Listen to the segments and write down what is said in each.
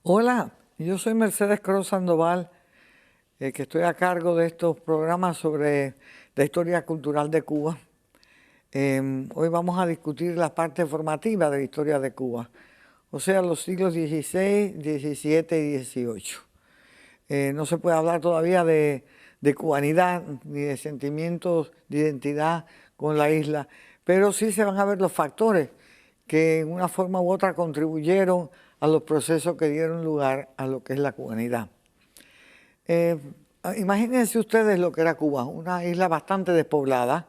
Hola, yo soy Mercedes Cruz Sandoval, que estoy a cargo de estos programas sobre la historia cultural de Cuba. Hoy vamos a discutir la parte formativa de la historia de Cuba, o sea, los siglos XVI, XVII y XVIII. No se puede hablar todavía de cubanidad ni de sentimientos de identidad con la isla, pero sí se van a ver los factores que en una forma u otra contribuyeron a los procesos que dieron lugar a lo que es la cubanidad. Imagínense ustedes lo que era Cuba, una isla bastante despoblada,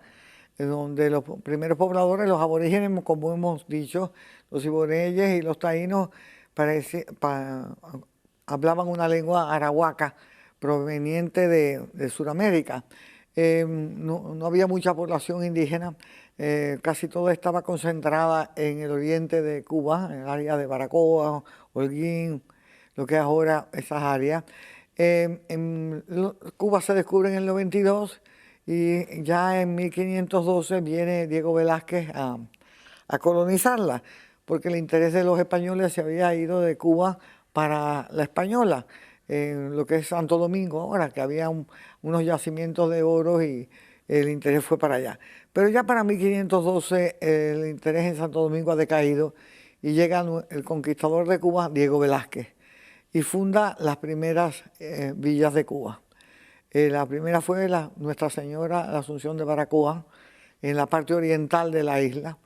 donde los primeros pobladores, los aborígenes, como hemos dicho, los iboneyes y los taínos, hablaban una lengua arahuaca proveniente de Sudamérica. No había mucha población indígena, casi toda estaba concentrada en el oriente de Cuba, en el área de Baracoa, Holguín, lo que es ahora esas áreas. Cuba se descubre en el 92 y ya en 1512 viene Diego Velázquez a colonizarla, porque el interés de los españoles se había ido de Cuba para la Española, en lo que es Santo Domingo ahora, que había unos yacimientos de oro y el interés fue para allá. Pero ya para 1512 el interés en Santo Domingo ha decaído y llega el conquistador de Cuba, Diego Velázquez, y funda las primeras villas de Cuba. La primera fue Nuestra Señora la Asunción de Baracoa, en la parte oriental de la isla,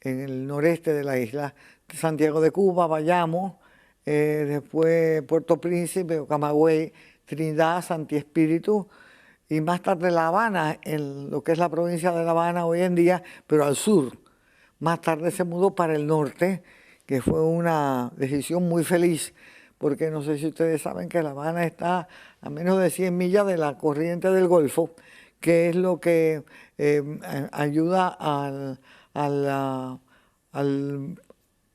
en el noreste de la isla, Santiago de Cuba, Bayamo, después Puerto Príncipe, Camagüey, Trinidad, Santi Espíritu, y más tarde La Habana, en lo que es la provincia de La Habana hoy en día, pero al sur. Más tarde se mudó para el norte, que fue una decisión muy feliz, porque no sé si ustedes saben que La Habana está a menos de 100 millas de la corriente del Golfo, que es lo que ayuda a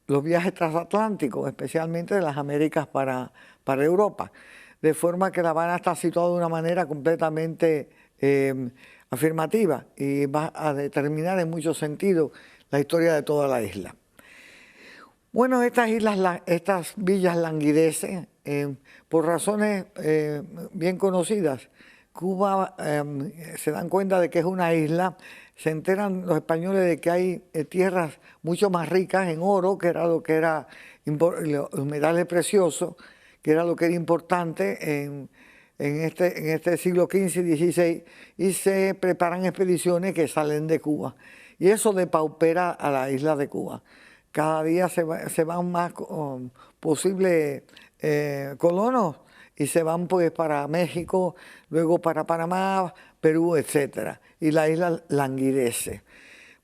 los viajes transatlánticos, especialmente de las Américas para Europa. De forma que La Habana está situada de una manera completamente afirmativa y va a determinar en muchos sentidos la historia de toda la isla. Bueno, estas villas languidecen por razones bien conocidas. Cuba se dan cuenta de que es una isla, se enteran los españoles de que hay tierras mucho más ricas en oro, que era los metales preciosos, que era lo que era importante en este siglo XV y XVI, y se preparan expediciones que salen de Cuba. Y eso depaupera a la isla de Cuba. Cada día se van más posibles colonos y se van pues para México, luego para Panamá, Perú, etc. Y la isla languidece.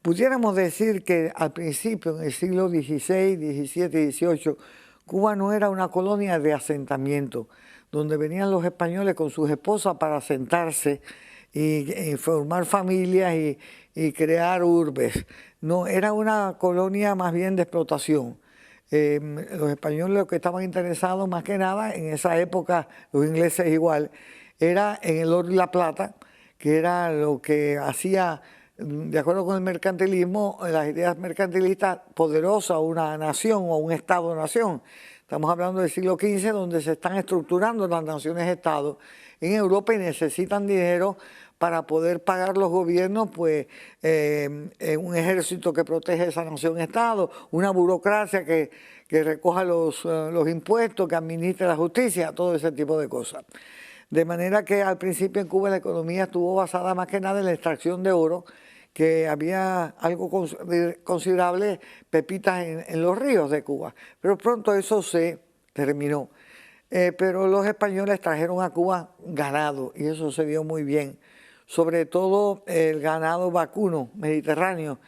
Pudiéramos decir que al principio, en el siglo XVI, XVII y XVIII, Cuba no era una colonia de asentamiento, donde venían los españoles con sus esposas para asentarse y formar familias y crear urbes. No, era una colonia más bien de explotación. Los españoles lo que estaban interesados más que nada, en esa época los ingleses igual, era en el oro y la plata, que era lo que hacía, de acuerdo con el mercantilismo, las ideas mercantilistas poderosas, una nación o un Estado-nación. Estamos hablando del siglo XV, donde se están estructurando las naciones-Estado en Europa y necesitan dinero para poder pagar los gobiernos, pues un ejército que protege esa nación-Estado, una burocracia que recoja los impuestos, que administre la justicia, todo ese tipo de cosas. De manera que al principio en Cuba la economía estuvo basada más que nada en la extracción de oro, que había algo considerable, pepitas en los ríos de Cuba. Pero pronto eso se terminó. Pero los españoles trajeron a Cuba ganado y eso se dio muy bien. Sobre todo el ganado vacuno mediterráneo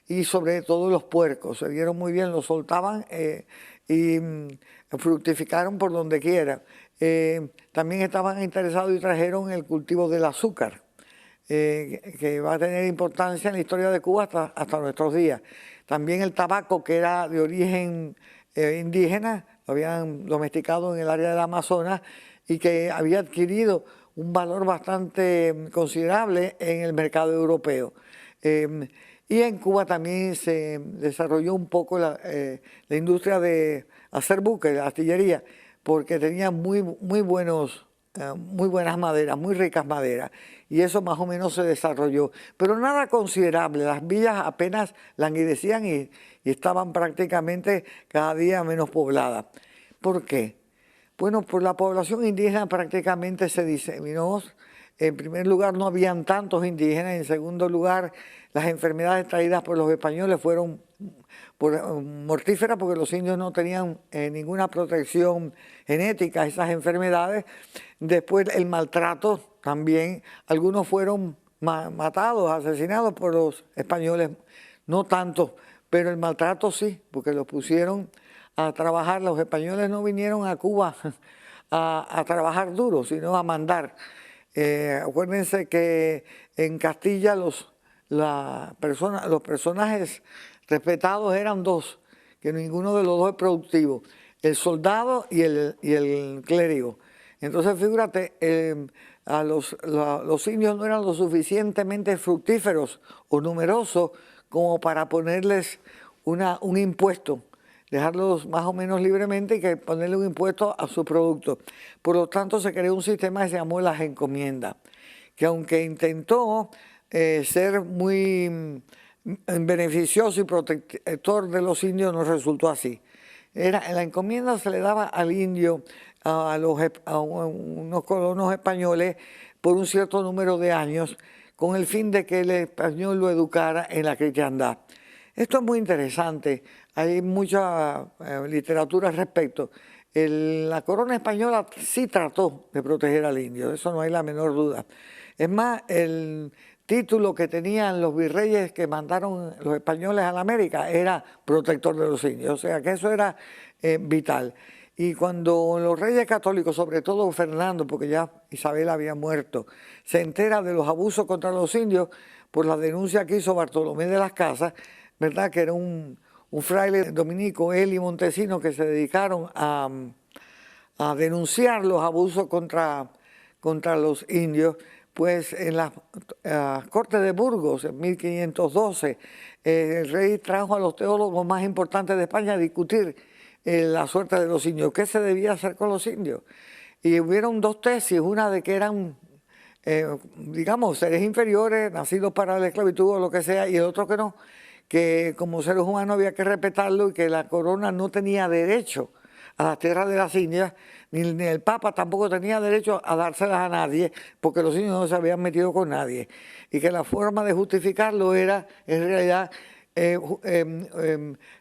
y sobre todo los puercos. Se dieron muy bien, los soltaban y fructificaron por donde quiera. También estaban interesados y trajeron el cultivo del azúcar, que va a tener importancia en la historia de Cuba hasta nuestros días. También el tabaco, que era de origen indígena, lo habían domesticado en el área del Amazonas y que había adquirido un valor bastante considerable en el mercado europeo. Y en Cuba también se desarrolló un poco la industria de hacer buques, de artillería, porque tenían muy buenas maderas, muy ricas maderas, y eso más o menos se desarrolló, pero nada considerable. Las villas apenas languidecían y estaban prácticamente cada día menos pobladas. ¿Por qué? Bueno, pues la población indígena prácticamente se diseminó. En primer lugar, no habían tantos indígenas. En segundo lugar, las enfermedades traídas por los españoles fueron mortíferas porque los indios no tenían ninguna protección genética a esas enfermedades. Después, el maltrato también. Algunos fueron matados, asesinados por los españoles, no tanto, pero el maltrato sí, porque los pusieron a trabajar. Los españoles no vinieron a Cuba a trabajar duro, sino a mandar. Acuérdense que en Castilla los personajes respetados eran dos, que ninguno de los dos es productivo, el soldado y el clérigo. Entonces figúrate, los indios no eran lo suficientemente fructíferos o numerosos como para ponerles un impuesto, dejarlos más o menos libremente y que ponerle un impuesto a su producto. Por lo tanto, se creó un sistema que se llamó las encomiendas, que aunque intentó ser muy beneficioso y protector de los indios, no resultó así. La encomienda se le daba al indio, a unos colonos españoles, por un cierto número de años, con el fin de que el español lo educara en la cristiandad. Esto es muy interesante, hay mucha literatura al respecto. La corona española sí trató de proteger al indio, de eso no hay la menor duda. Es más, el título que tenían los virreyes que mandaron los españoles a la América era protector de los indios, o sea que eso era vital. Y cuando los reyes católicos, sobre todo Fernando, porque ya Isabel había muerto, se entera de los abusos contra los indios por la denuncia que hizo Bartolomé de las Casas, ¿verdad? Que era un fraile dominico, él y Montesinos, que se dedicaron a denunciar los abusos contra los indios. Pues en las Cortes de Burgos, en 1512, el rey trajo a los teólogos más importantes de España a discutir la suerte de los indios, qué se debía hacer con los indios. Y hubieron dos tesis, una de que eran, digamos, seres inferiores, nacidos para la esclavitud o lo que sea, y el otro que no, que como seres humanos había que respetarlo y que la corona no tenía derecho a las tierras de las Indias, ni el Papa tampoco tenía derecho a dárselas a nadie, porque los indios no se habían metido con nadie, y que la forma de justificarlo era, en realidad,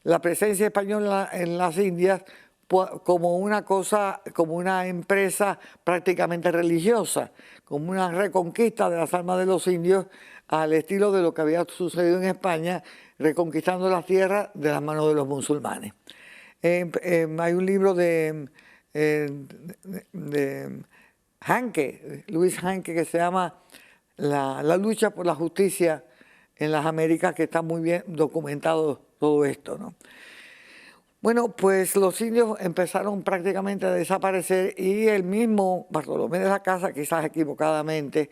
la presencia española en las Indias como una cosa, como una empresa prácticamente religiosa, como una reconquista de las almas de los indios al estilo de lo que había sucedido en España, reconquistando las tierras de las manos de los musulmanes. Hay un libro de Hanke, Luis Hanke, que se llama La lucha por la justicia en las Américas, que está muy bien documentado todo esto, ¿no? Bueno, pues los indios empezaron prácticamente a desaparecer y el mismo Bartolomé de las Casas, quizás equivocadamente,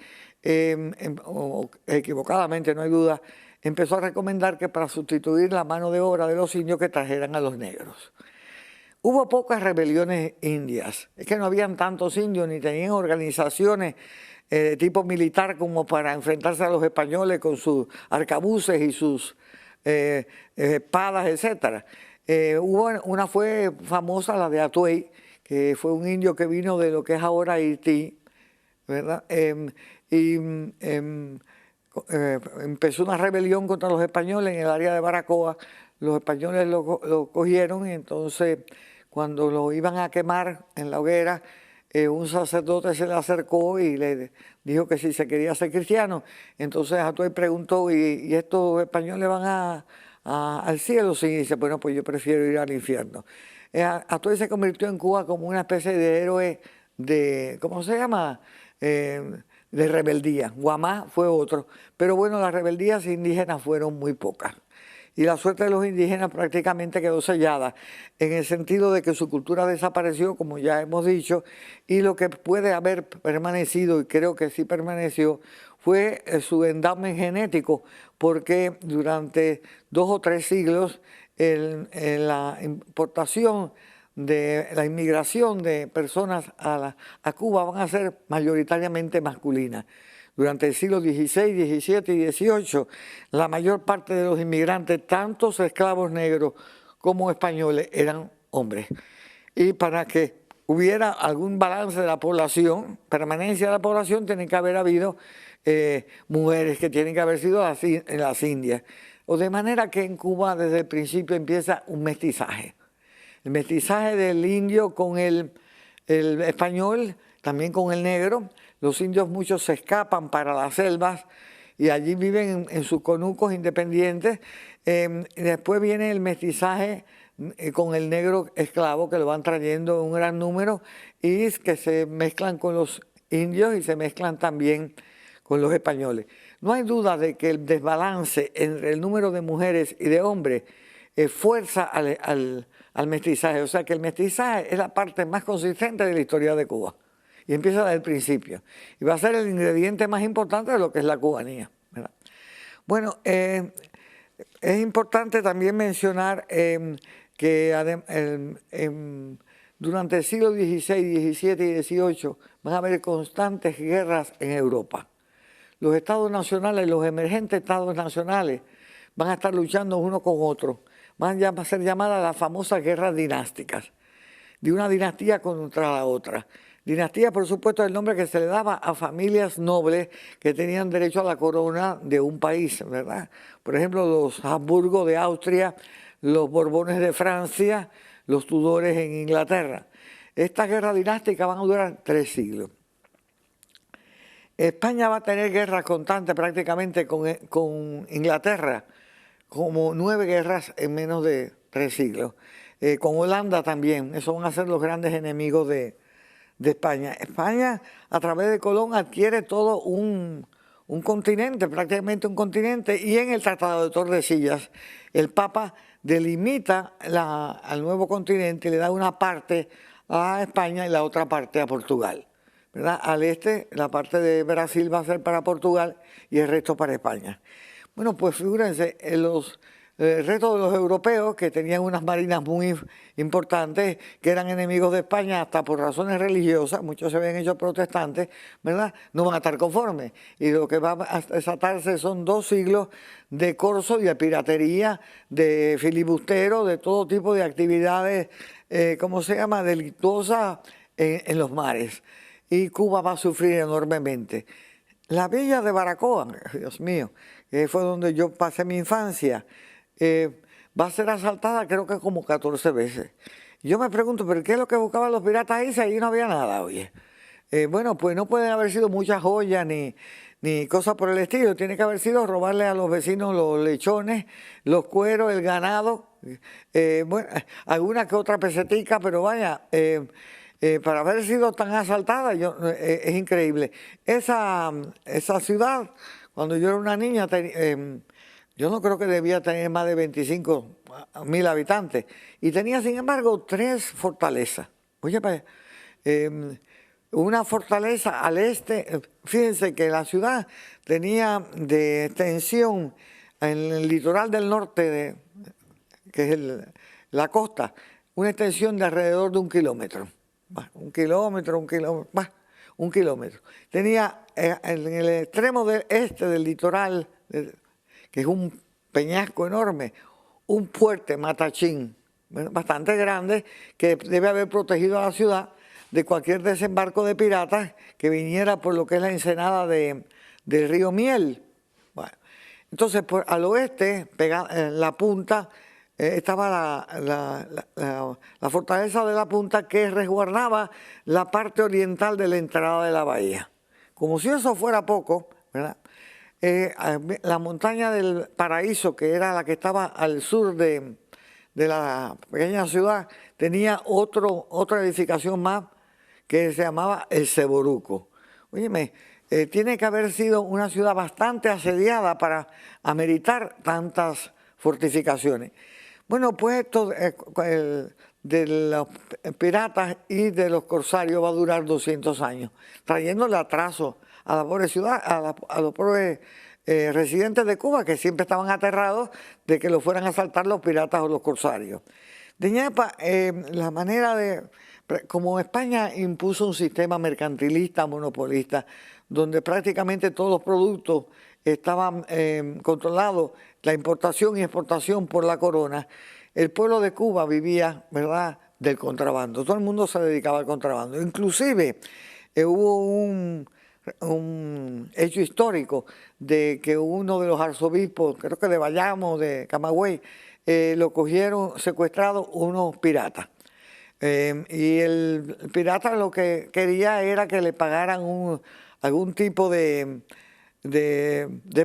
o equivocadamente, no hay duda, empezó a recomendar que para sustituir la mano de obra de los indios que trajeran a los negros. Hubo pocas rebeliones indias, es que no habían tantos indios ni tenían organizaciones de tipo militar como para enfrentarse a los españoles con sus arcabuces y sus espadas, etc. Una fue famosa, la de Atuey, que fue un indio que vino de lo que es ahora Haití, ¿verdad? Empezó una rebelión contra los españoles en el área de Baracoa. Los españoles lo cogieron y entonces cuando lo iban a quemar en la hoguera, un sacerdote se le acercó y le dijo que si se quería ser cristiano. Entonces Atuey preguntó, ¿y estos españoles van al cielo? Sí, y dice, bueno, pues yo prefiero ir al infierno. Atuey se convirtió en Cuba como una especie de héroe de, ¿cómo se llama?, de rebeldía. Guamá fue otro. Pero bueno, las rebeldías indígenas fueron muy pocas. Y la suerte de los indígenas prácticamente quedó sellada, en el sentido de que su cultura desapareció, como ya hemos dicho, y lo que puede haber permanecido, y creo que sí permaneció, fue su endowment genético, porque durante 2 o 3 siglos la importación de la inmigración de personas a Cuba van a ser mayoritariamente masculinas. Durante el siglo XVI, XVII y XVIII, la mayor parte de los inmigrantes, tanto esclavos negros como españoles, eran hombres. Y para que hubiera algún balance de la población, permanencia de la población, tiene que haber habido mujeres que tienen que haber sido en las Indias. O de manera que en Cuba desde el principio empieza un mestizaje. El mestizaje del indio con el español, también con el negro. Los indios muchos se escapan para las selvas y allí viven en sus conucos independientes. Y después viene el mestizaje con el negro esclavo, que lo van trayendo en un gran número y que se mezclan con los indios y se mezclan también con los españoles. No hay duda de que el desbalance entre el número de mujeres y de hombres fuerza al mestizaje. O sea que el mestizaje es la parte más consistente de la historia de Cuba. Y empieza desde el principio. Y va a ser el ingrediente más importante de lo que es la cubanía, ¿verdad? Bueno, es importante también mencionar que durante el siglo XVI, XVII y XVIII van a haber constantes guerras en Europa. Los estados nacionales, los emergentes estados nacionales van a estar luchando uno con otro. Van a ser llamadas las famosas guerras dinásticas, de una dinastía contra la otra. Dinastía, por supuesto, es el nombre que se le daba a familias nobles que tenían derecho a la corona de un país, ¿verdad? Por ejemplo, los Habsburgo de Austria, los Borbones de Francia, los Tudores en Inglaterra. Estas guerras dinásticas van a durar 3 siglos. España va a tener guerras constantes prácticamente con Inglaterra, como 9 guerras en menos de 3 siglos. Con Holanda también, esos van a ser los grandes enemigos de España. España, a través de Colón, adquiere todo un continente, prácticamente un continente, y en el Tratado de Tordesillas, el Papa delimita al nuevo continente y le da una parte a España y la otra parte a Portugal, ¿verdad? Al este, la parte de Brasil va a ser para Portugal y el resto para España. Bueno, pues figúrense, el resto de los europeos que tenían unas marinas muy importantes, que eran enemigos de España hasta por razones religiosas, muchos se habían hecho protestantes, ¿verdad? No van a estar conformes. Y lo que va a desatarse son 2 siglos de corso y de piratería, de filibustero, de todo tipo de actividades, ¿cómo se llama?, delictuosas en los mares. Y Cuba va a sufrir enormemente. La villa de Baracoa, Dios mío, que fue donde yo pasé mi infancia, va a ser asaltada creo que como 14 veces. Yo me pregunto, ¿pero qué es lo que buscaban los piratas ahí si ahí no había nada, oye? Bueno, pues no pueden haber sido muchas joyas ni cosas por el estilo. Tiene que haber sido robarle a los vecinos los lechones, los cueros, el ganado, bueno, alguna que otra pesetica, pero vaya, para haber sido tan asaltada, es increíble. Esa ciudad, cuando yo era una niña, yo no creo que debía tener más de 25.000 habitantes. Y tenía, sin embargo, 3 fortalezas. Oye, una fortaleza al este. Fíjense que la ciudad tenía de extensión en el litoral del norte, que es la costa, una extensión de alrededor de 1 kilómetro. Un kilómetro. Tenía en el extremo del este del litoral, que es un peñasco enorme, un fuerte matachín, bastante grande, que debe haber protegido a la ciudad de cualquier desembarco de piratas que viniera por lo que es la ensenada del río Miel. Bueno, entonces, al oeste, en la punta, estaba la fortaleza de la punta que resguardaba la parte oriental de la entrada de la bahía. Como si eso fuera poco, ¿verdad? La montaña del Paraíso, que era la que estaba al sur de la pequeña ciudad, tenía otra edificación más que se llamaba el Ceboruco. Óyeme, tiene que haber sido una ciudad bastante asediada para ameritar tantas fortificaciones. Bueno, pues esto de los piratas y de los corsarios va a durar 200 años, trayéndole atraso a la pobre ciudad, a los pobres residentes de Cuba, que siempre estaban aterrados de que los fueran a asaltar los piratas o los corsarios. De ñapa, la manera de, como España impuso un sistema mercantilista, monopolista, donde prácticamente todos los productos estaban controlados, la importación y exportación por la corona, el pueblo de Cuba vivía, ¿verdad?, del contrabando. Todo el mundo se dedicaba al contrabando. Inclusive hubo un hecho histórico de que uno de los arzobispos, creo que de Bayamo, de Camagüey, lo cogieron secuestrado unos piratas. Y el pirata lo que quería era que le pagaran algún tipo de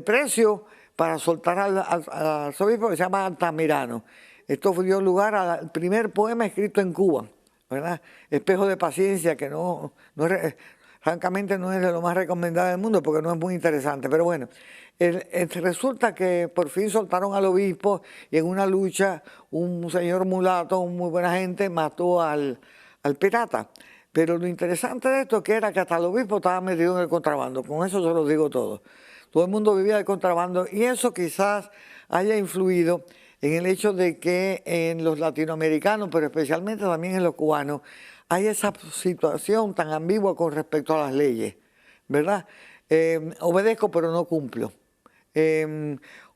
precio para soltar al arzobispo, que se llama Altamirano. Esto dio lugar al primer poema escrito en Cuba, ¿verdad? Espejo de paciencia, que francamente no es de lo más recomendado del mundo porque no es muy interesante, pero bueno. Resulta que por fin soltaron al obispo y en una lucha un señor mulato, muy buena gente, mató al pirata. Pero lo interesante de esto que era que hasta el obispo estaba metido en el contrabando, con eso se lo digo todo. Todo el mundo vivía del contrabando y eso quizás haya influido en el hecho de que en los latinoamericanos, pero especialmente también en los cubanos, hay esa situación tan ambigua con respecto a las leyes, ¿verdad? Obedezco pero no cumplo.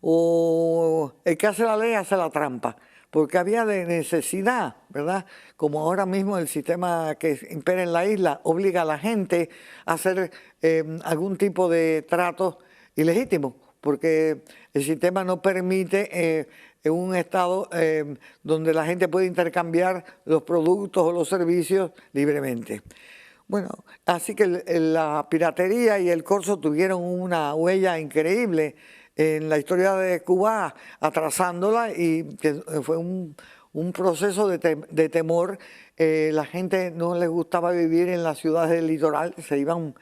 O el que hace la ley hace la trampa, porque había de necesidad, ¿verdad? Como ahora mismo el sistema que impera en la isla obliga a la gente a hacer algún tipo de trato ilegítimo, porque el sistema no permite en un estado donde la gente puede intercambiar los productos o los servicios libremente. Bueno, así que la piratería y el corso tuvieron una huella increíble en la historia de Cuba, atrasándola, y que fue un proceso de temor. La gente no les gustaba vivir en las ciudades del litoral, se iban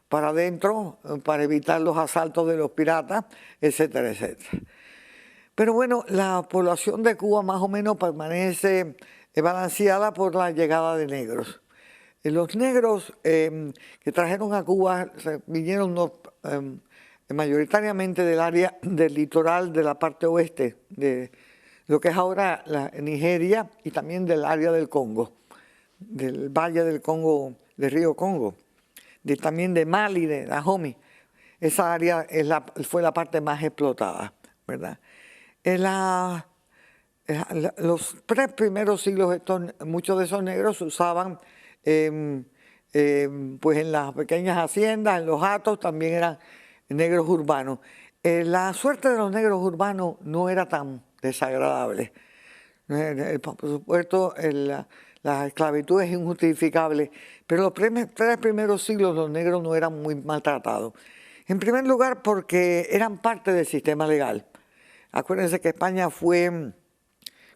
para adentro para evitar los asaltos de los piratas, etcétera, etcétera. Pero bueno, la población de Cuba más o menos permanece balanceada por la llegada de negros. Los negros que trajeron a Cuba vinieron mayoritariamente del área del litoral de la parte oeste, de lo que es ahora Nigeria, y también del área del Congo, del valle del Congo, del río Congo, también de Mali, de Dahomey. Esa área fue la parte más explotada, ¿verdad? Los 3 primeros siglos, muchos de esos negros se usaban pues en las pequeñas haciendas, en los hatos, también eran negros urbanos. La suerte de los negros urbanos no era tan desagradable. Por supuesto, la esclavitud es injustificable, pero los 3 primeros siglos los negros no eran muy maltratados. En primer lugar, porque eran parte del sistema legal. Acuérdense que España fue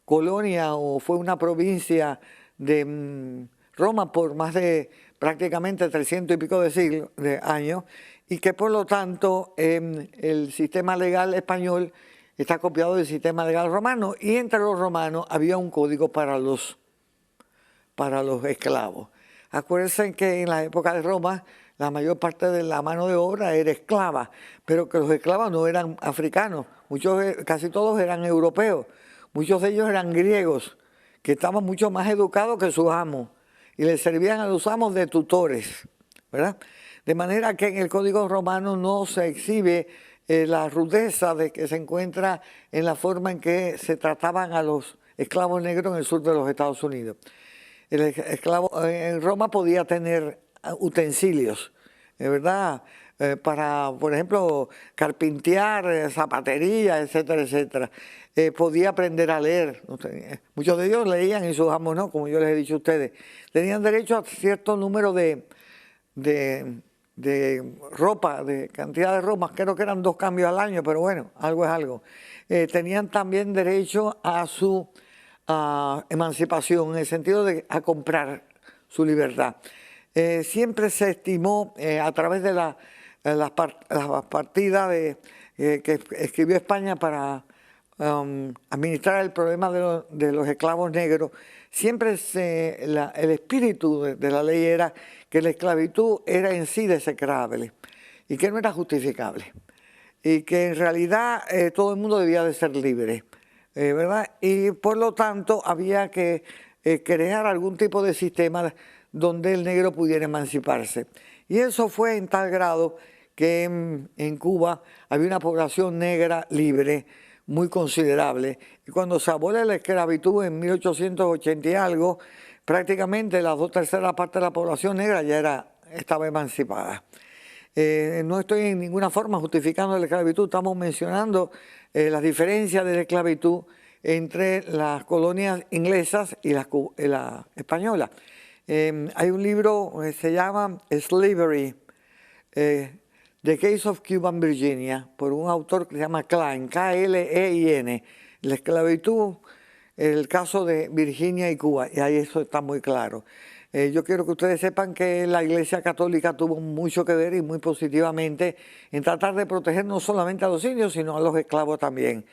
colonia o fue una provincia de Roma por más de prácticamente 300 y pico de años, y que por lo tanto el sistema legal español está copiado del sistema legal romano, y entre los romanos había un código para los esclavos. Acuérdense que en la época de Roma la mayor parte de la mano de obra era esclava, pero que los esclavos no eran africanos, casi todos eran europeos, muchos de ellos eran griegos, que estaban mucho más educados que sus amos, y les servían a los amos de tutores, ¿verdad? De manera que en el Código Romano no se exhibe la rudeza de que se encuentra en la forma en que se trataban a los esclavos negros en el sur de los Estados Unidos. El esclavo en Roma podía tener utensilios, ¿verdad? Para, por ejemplo, carpintear, zapatería, etcétera, etcétera. Podía aprender a leer. Muchos de ellos leían y sus amos no, como yo les he dicho a ustedes. Tenían derecho a cierto número de ropa, de cantidad de ropa, creo que eran 2 cambios al año, pero bueno, algo es algo. Tenían también derecho a su emancipación, en el sentido de a comprar su libertad. Siempre se estimó a través de las partidas que escribió España para administrar el problema de los esclavos negros, siempre el espíritu de la ley era que la esclavitud era en sí desecrable y que no era justificable, y que en realidad todo el mundo debía de ser libre, ¿verdad? Y por lo tanto había que crear algún tipo de sistema donde el negro pudiera emanciparse. Y eso fue en tal grado que en Cuba había una población negra libre muy considerable. Y cuando se abole la esclavitud en 1880 y algo, prácticamente las 2/3 partes de la población negra ya estaba emancipada. No estoy en ninguna forma justificando la esclavitud, estamos mencionando las diferencias de la esclavitud entre las colonias inglesas y la española. Hay un libro que se llama Slavery, The Case of Cuban Virginia, por un autor que se llama Klein, K-L-E-I-N, la esclavitud, el caso de Virginia y Cuba, y ahí eso está muy claro. Yo quiero que ustedes sepan que la Iglesia Católica tuvo mucho que ver y muy positivamente en tratar de proteger no solamente a los indios, sino a los esclavos también.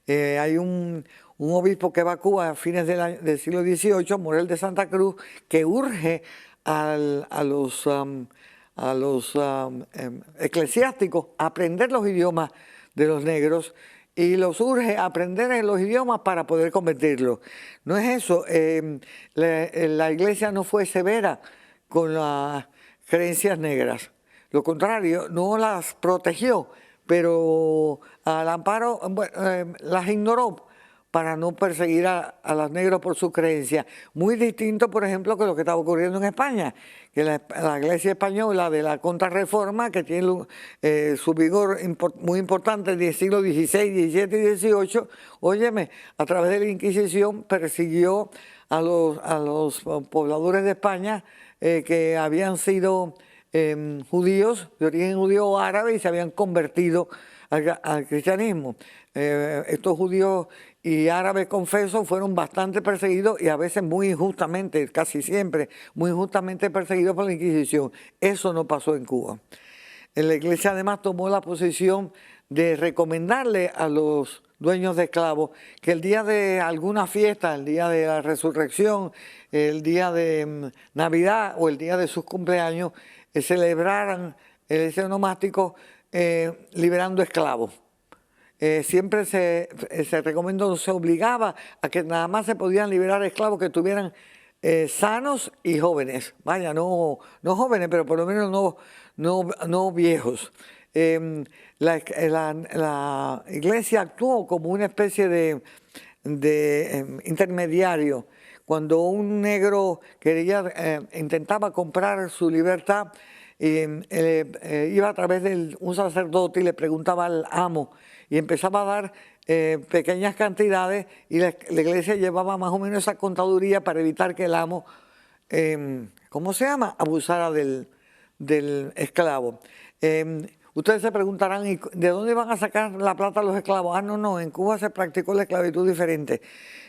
Hay un obispo que va a Cuba a fines del siglo XVIII, Morel de Santa Cruz, que urge a los eclesiásticos a aprender los idiomas de los negros y los urge a aprender los idiomas para poder convertirlos. No es eso, la iglesia no fue severa con las creencias negras, lo contrario, no las protegió, pero al amparo las ignoró para no perseguir a los negros por su creencia. Muy distinto, por ejemplo, que lo que estaba ocurriendo en España, que la Iglesia española de la Contrarreforma, que tiene su vigor muy importante en el siglo XVI, XVII y XVIII, óyeme, a través de la Inquisición persiguió a los pobladores de España que habían sido judíos, de origen judío o árabe, y se habían convertido al cristianismo. Estos judíos y árabes confesos fueron bastante perseguidos y a veces muy injustamente, casi siempre, muy injustamente perseguidos por la Inquisición. Eso no pasó en Cuba. La iglesia además tomó la posición de recomendarle a los dueños de esclavos que el día de alguna fiesta, el día de la resurrección, el día de Navidad o el día de sus cumpleaños, celebraran el onomástico liberando esclavos. Siempre se recomendó, se obligaba a que nada más se podían liberar esclavos que estuvieran sanos y jóvenes. Vaya, no jóvenes, pero por lo menos no viejos. La iglesia actuó como una especie de intermediario. Cuando un negro intentaba comprar su libertad, iba a través de un sacerdote y le preguntaba al amo y empezaba a dar pequeñas cantidades y la iglesia llevaba más o menos esa contaduría para evitar que el amo, ¿cómo se llama?, abusara del esclavo. Ustedes se preguntarán, ¿y de dónde van a sacar la plata los esclavos? No, en Cuba se practicó la esclavitud diferente.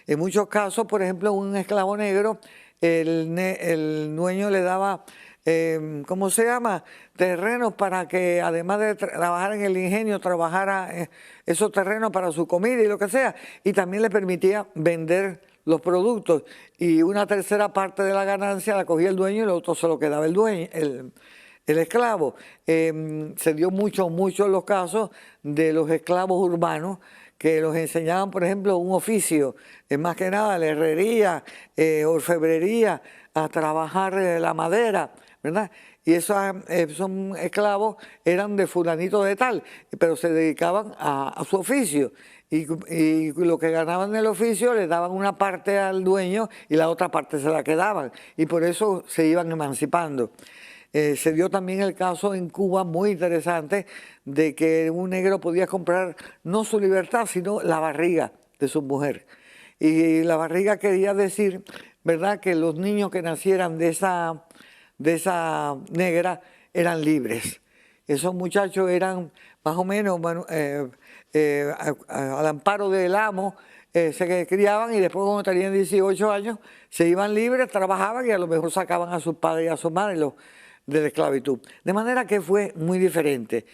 En muchos casos, por ejemplo, un esclavo negro, el dueño le daba, ¿cómo se llama?, terrenos para que además de trabajar en el ingenio, trabajara esos terrenos para su comida y lo que sea, y también le permitía vender los productos, y una tercera parte de la ganancia la cogía el dueño y lo otro se lo quedaba el dueño, el esclavo. Se dio mucho los casos de los esclavos urbanos que los enseñaban, por ejemplo, un oficio, más que nada la herrería, orfebrería, a trabajar la madera, ¿verdad? Y esos esclavos eran de fulanito de tal, pero se dedicaban a su oficio. Y lo que ganaban del oficio le daban una parte al dueño y la otra parte se la quedaban. Y por eso se iban emancipando. Se dio también el caso en Cuba, muy interesante, de que un negro podía comprar no su libertad, sino la barriga de su mujer. Y la barriga quería decir, ¿verdad?, que los niños que nacieran de esa negra eran libres. Esos muchachos eran más o menos al amparo del amo, se criaban y después cuando tenían 18 años se iban libres, trabajaban y a lo mejor sacaban a sus padres y a sus madres de la esclavitud. De manera que fue muy diferente,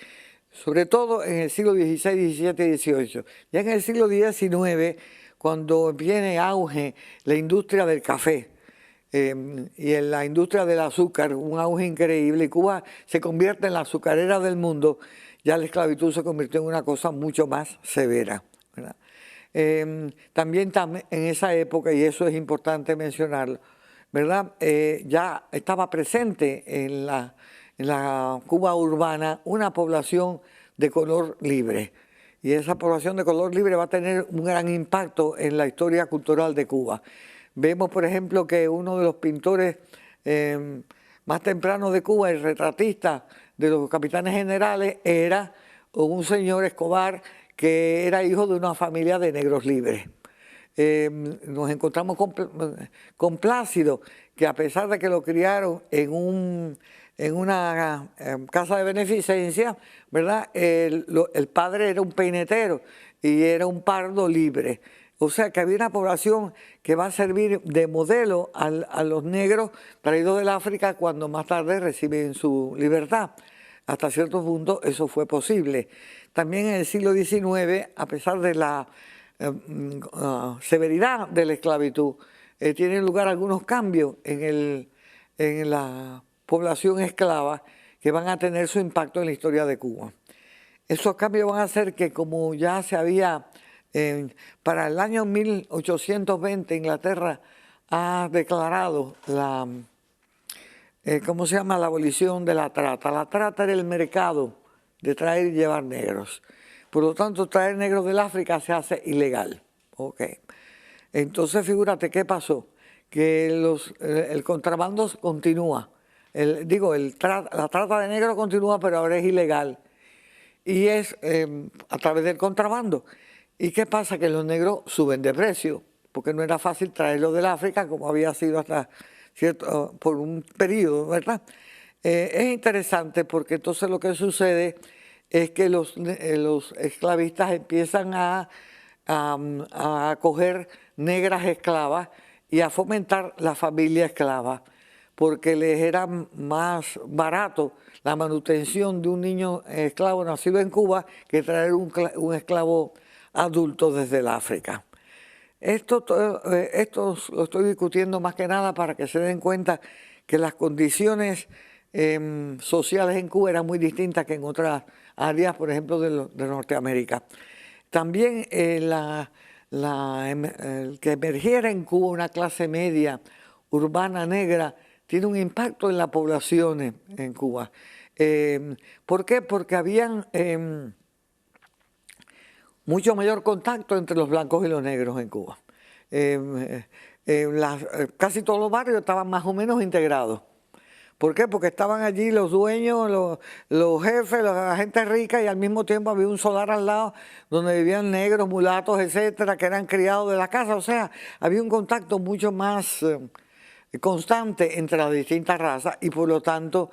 sobre todo en el siglo XVI, XVII y XVIII. Ya en el siglo XIX, cuando viene auge la industria del café y en la industria del azúcar, un auge increíble, y Cuba se convierte en la azucarera del mundo, ya la esclavitud se convirtió en una cosa mucho más severa, ¿verdad? También en esa época, y eso es importante mencionarlo, ¿verdad? Ya estaba presente en la Cuba urbana una población de color libre. Y esa población de color libre va a tener un gran impacto en la historia cultural de Cuba. Vemos, por ejemplo, que uno de los pintores más tempranos de Cuba, el retratista de los capitanes generales, era un señor Escobar que era hijo de una familia de negros libres. Nos encontramos con Plácido, que a pesar de que lo criaron en una casa de beneficencia, ¿verdad? El padre era un peinetero y era un pardo libre. O sea que había una población que va a servir de modelo a los negros traídos del África cuando más tarde reciben su libertad. Hasta cierto punto eso fue posible. También en el siglo XIX, a pesar de la severidad de la esclavitud, tienen lugar algunos cambios en la población esclava que van a tener su impacto en la historia de Cuba. Esos cambios van a hacer que, como ya se había, para el año 1820 Inglaterra ha declarado ¿cómo se llama? La abolición de la trata. La trata era el mercado de traer y llevar negros. Por lo tanto, traer negros del África se hace ilegal. Okay. Entonces, figúrate qué pasó. Que el contrabando continúa. La trata de negros continúa, pero ahora es ilegal. Y es a través del contrabando. ¿Y qué pasa? Que los negros suben de precio, porque no era fácil traerlos del África como había sido hasta por un periodo, ¿verdad? Es interesante porque entonces lo que sucede es que los esclavistas empiezan a acoger negras esclavas y a fomentar la familia esclava, porque les era más barato la manutención de un niño esclavo nacido en Cuba que traer un esclavo adulto desde el África. Esto lo estoy discutiendo más que nada para que se den cuenta que las condiciones sociales en Cuba eran muy distintas que en otras áreas, por ejemplo, de Norteamérica. También el que emergiera en Cuba una clase media urbana negra tiene un impacto en las poblaciones en Cuba. ¿Por qué? Porque habían mucho mayor contacto entre los blancos y los negros en Cuba. Casi todos los barrios estaban más o menos integrados. ¿Por qué? Porque estaban allí los dueños, los jefes, la gente rica, y al mismo tiempo había un solar al lado donde vivían negros, mulatos, etcétera, que eran criados de la casa. O sea, había un contacto mucho más constante entre las distintas razas y por lo tanto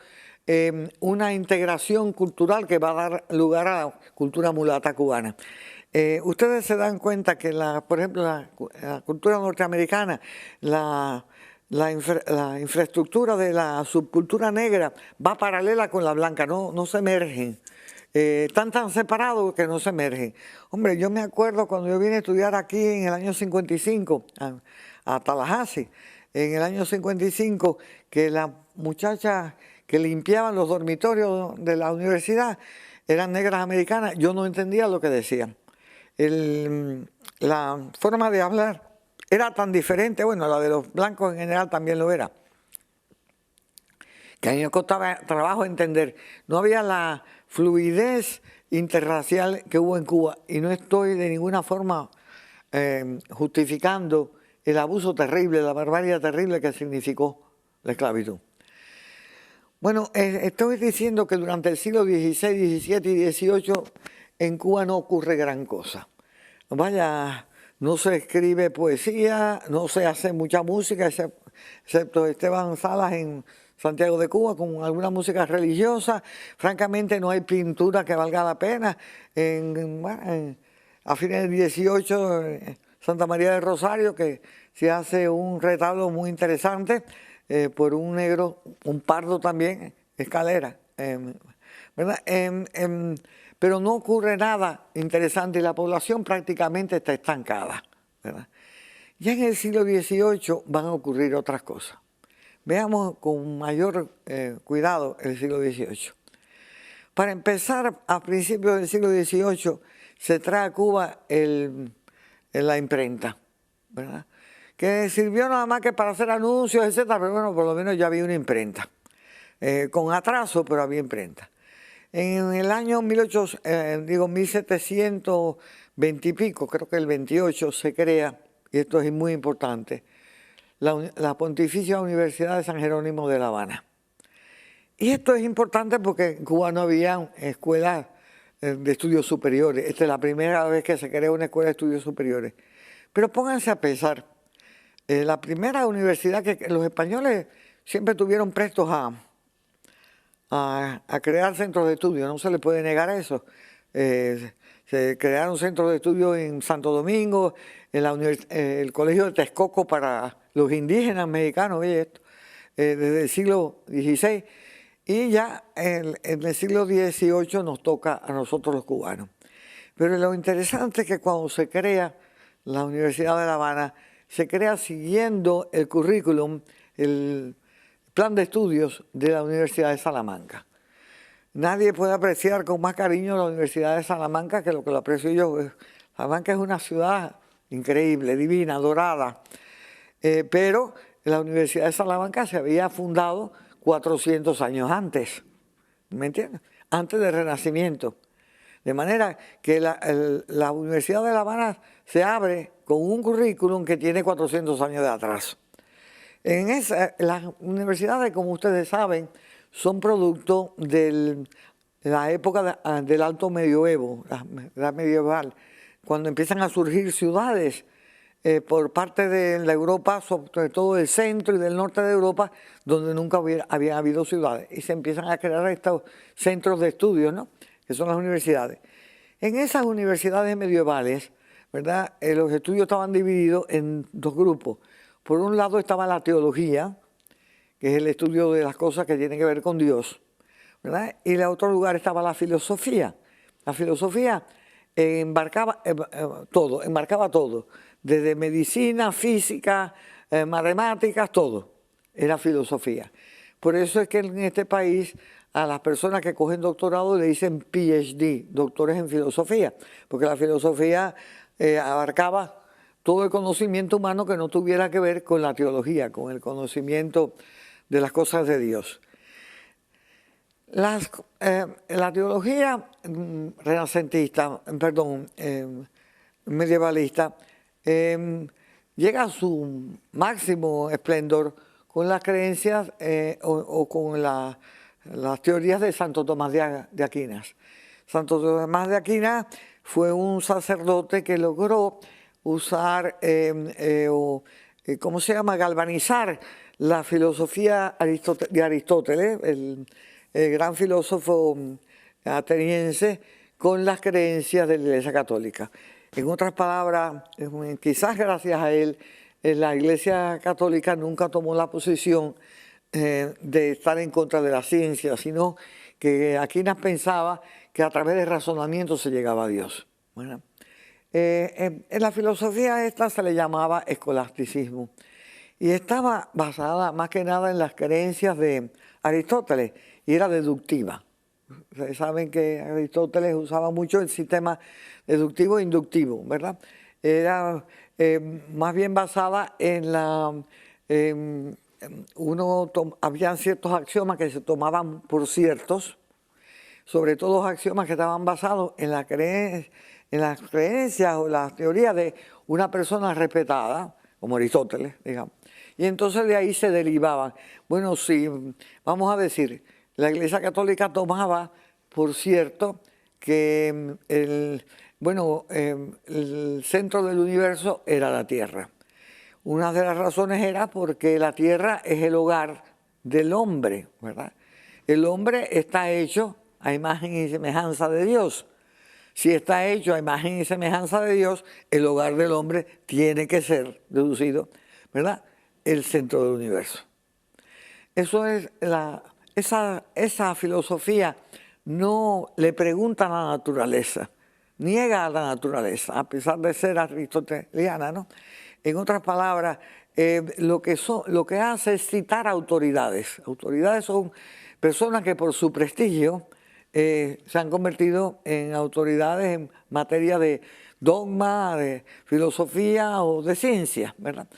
una integración cultural que va a dar lugar a la cultura mulata cubana. Ustedes se dan cuenta que, por ejemplo, la cultura norteamericana, la infraestructura de la subcultura negra va paralela con la blanca, no se emergen. Están tan separados que no se emergen. Hombre, yo me acuerdo cuando yo vine a estudiar aquí en el año 55, a Tallahassee, en el año 55, que las muchachas que limpiaban los dormitorios de la universidad eran negras americanas, yo no entendía lo que decían. La forma de hablar era tan diferente, bueno, la de los blancos en general también lo era, que a mí me costaba trabajo entender. No había la fluidez interracial que hubo en Cuba, y no estoy de ninguna forma justificando el abuso terrible, la barbarie terrible que significó la esclavitud. Bueno, estoy diciendo que durante el siglo XVI, XVII y XVIII en Cuba no ocurre gran cosa. Vaya, no se escribe poesía, no se hace mucha música, excepto Esteban Salas en Santiago de Cuba, con alguna música religiosa. Francamente no hay pintura que valga la pena. A fines del 18, Santa María del Rosario, que se hace un retablo muy interesante por un negro, un pardo también, Escalera, ¿verdad? Pero no ocurre nada interesante y la población prácticamente está estancada, ¿verdad? Ya en el siglo XVIII van a ocurrir otras cosas. Veamos con mayor cuidado el siglo XVIII. Para empezar, a principios del siglo XVIII se trae a Cuba en la imprenta, ¿verdad? Que sirvió nada más que para hacer anuncios, etcétera, pero bueno, por lo menos ya había una imprenta. Con atraso, pero había imprenta. En el año 1720 y pico, creo que el 28, se crea, y esto es muy importante, la Pontificia Universidad de San Jerónimo de La Habana. Y esto es importante porque en Cuba no había escuelas de estudios superiores. Esta es la primera vez que se crea una escuela de estudios superiores. Pero pónganse a pensar, la primera universidad que los españoles siempre tuvieron prestos a crear centros de estudio, no se le puede negar eso. Se crearon centros de estudio en Santo Domingo, en el Colegio de Texcoco para los indígenas mexicanos, oye esto, desde el siglo XVI, y ya en el siglo XVIII nos toca a nosotros los cubanos. Pero lo interesante es que cuando se crea la Universidad de La Habana, se crea siguiendo el currículum, el plan de estudios de la Universidad de Salamanca. Nadie puede apreciar con más cariño la Universidad de Salamanca que lo que lo aprecio yo. Salamanca es una ciudad increíble, divina, dorada, pero la Universidad de Salamanca se había fundado 400 años antes, ¿me entiendes? Antes del Renacimiento. De manera que la Universidad de La Habana se abre con un currículum que tiene 400 años de atraso. Las universidades, como ustedes saben, son producto de la época del Alto Medioevo, la medieval, cuando empiezan a surgir ciudades por parte de la Europa, sobre todo del centro y del norte de Europa, donde nunca había habido ciudades. Y se empiezan a crear estos centros de estudio, ¿no?, que son las universidades. En esas universidades medievales, ¿verdad?, los estudios estaban divididos en dos grupos. Por un lado estaba la teología, que es el estudio de las cosas que tienen que ver con Dios, ¿verdad? Y en otro lugar estaba la filosofía. La filosofía embarcaba todo, desde medicina, física, matemáticas, todo. Era filosofía. Por eso es que en este país a las personas que cogen doctorado le dicen PhD, doctores en filosofía, porque la filosofía abarcaba todo el conocimiento humano que no tuviera que ver con la teología, con el conocimiento de las cosas de Dios. La teología renacentista, medievalista, llega a su máximo esplendor con las creencias o con las teorías de Santo Tomás de Aquinas. Santo Tomás de Aquinas fue un sacerdote que logró usar, galvanizar la filosofía de Aristóteles, el gran filósofo ateniense, con las creencias de la Iglesia Católica. En otras palabras, quizás gracias a él, la Iglesia Católica nunca tomó la posición de estar en contra de la ciencia, sino que Aquinas pensaba que a través del razonamiento se llegaba a Dios. Bueno, en la filosofía esta se le llamaba escolasticismo y estaba basada más que nada en las creencias de Aristóteles y era deductiva. Ustedes saben que Aristóteles usaba mucho el sistema deductivo e inductivo, ¿verdad? Era más bien basada en habían ciertos axiomas que se tomaban por ciertos, sobre todo los axiomas que estaban basados en las creencias o las teorías de una persona respetada, como Aristóteles, digamos. Y entonces de ahí se derivaban. Bueno, si vamos a decir, la Iglesia Católica tomaba por cierto que el centro del universo era la Tierra. Una de las razones era porque la Tierra es el hogar del hombre, ¿verdad? El hombre está hecho a imagen y semejanza de Dios. Si está hecho a imagen y semejanza de Dios, el hogar del hombre tiene que ser, deducido, ¿verdad?, el centro del universo. Eso es esa filosofía no le pregunta a la naturaleza, niega a la naturaleza, a pesar de ser aristoteliana, ¿no? En otras palabras, lo que hace es citar autoridades. Autoridades son personas que por su prestigio se han convertido en autoridades en materia de dogma, de filosofía o de ciencia, ¿verdad?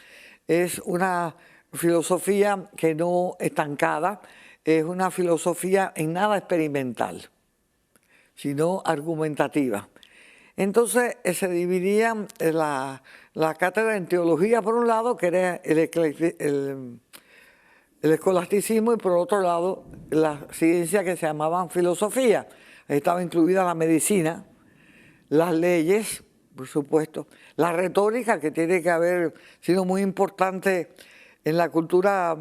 Es una filosofía que no estancada, es una filosofía en nada experimental, sino argumentativa. Entonces se dividía la cátedra en teología por un lado, que era el escolasticismo, y por otro lado la ciencia que se llamaban filosofía. Ahí estaba incluida la medicina, las leyes, por supuesto, la retórica, que tiene que haber sido muy importante en la cultura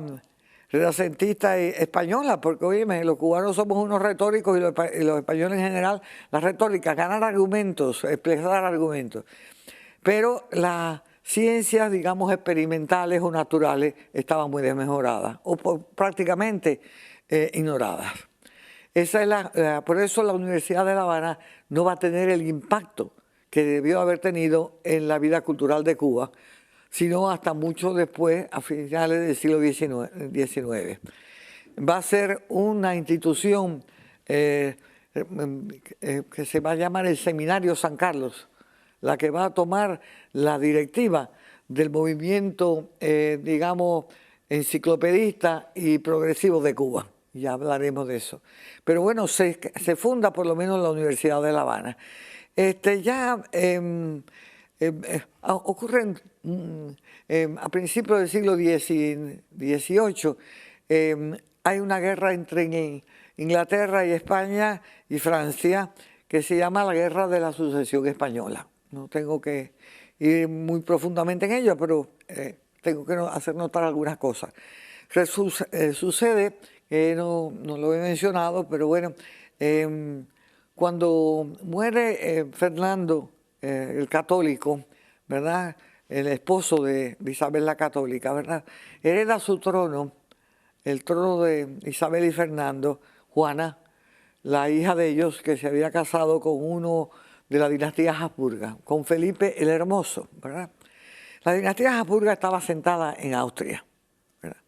renacentista española, porque oye, los cubanos somos unos retóricos y los españoles en general, la retórica, ganar argumentos, expresar argumentos. Pero las ciencias, digamos, experimentales o naturales estaban muy desmejoradas o prácticamente ignoradas. Esa es por eso la Universidad de La Habana no va a tener el impacto que debió haber tenido en la vida cultural de Cuba, sino hasta mucho después, a finales del siglo XIX. Va a ser una institución que se va a llamar el Seminario San Carlos, la que va a tomar la directiva del movimiento, digamos, enciclopedista y progresivo de Cuba. Ya hablaremos de eso. Pero bueno, se funda por lo menos la Universidad de La Habana. Ocurren a principios del siglo XVIII, hay una guerra entre Inglaterra y España y Francia que se llama la Guerra de la Sucesión Española. No tengo que ir muy profundamente en ello, pero tengo que hacer notar algunas cosas. Sucede, no lo he mencionado, pero bueno, cuando muere Fernando el Católico, ¿verdad?, el esposo de Isabel la Católica, ¿verdad?, hereda su trono, el trono de Isabel y Fernando, Juana, la hija de ellos, que se había casado con uno de la dinastía Habsburga, con Felipe el Hermoso, ¿verdad? La dinastía Habsburga estaba sentada en Austria, ¿verdad?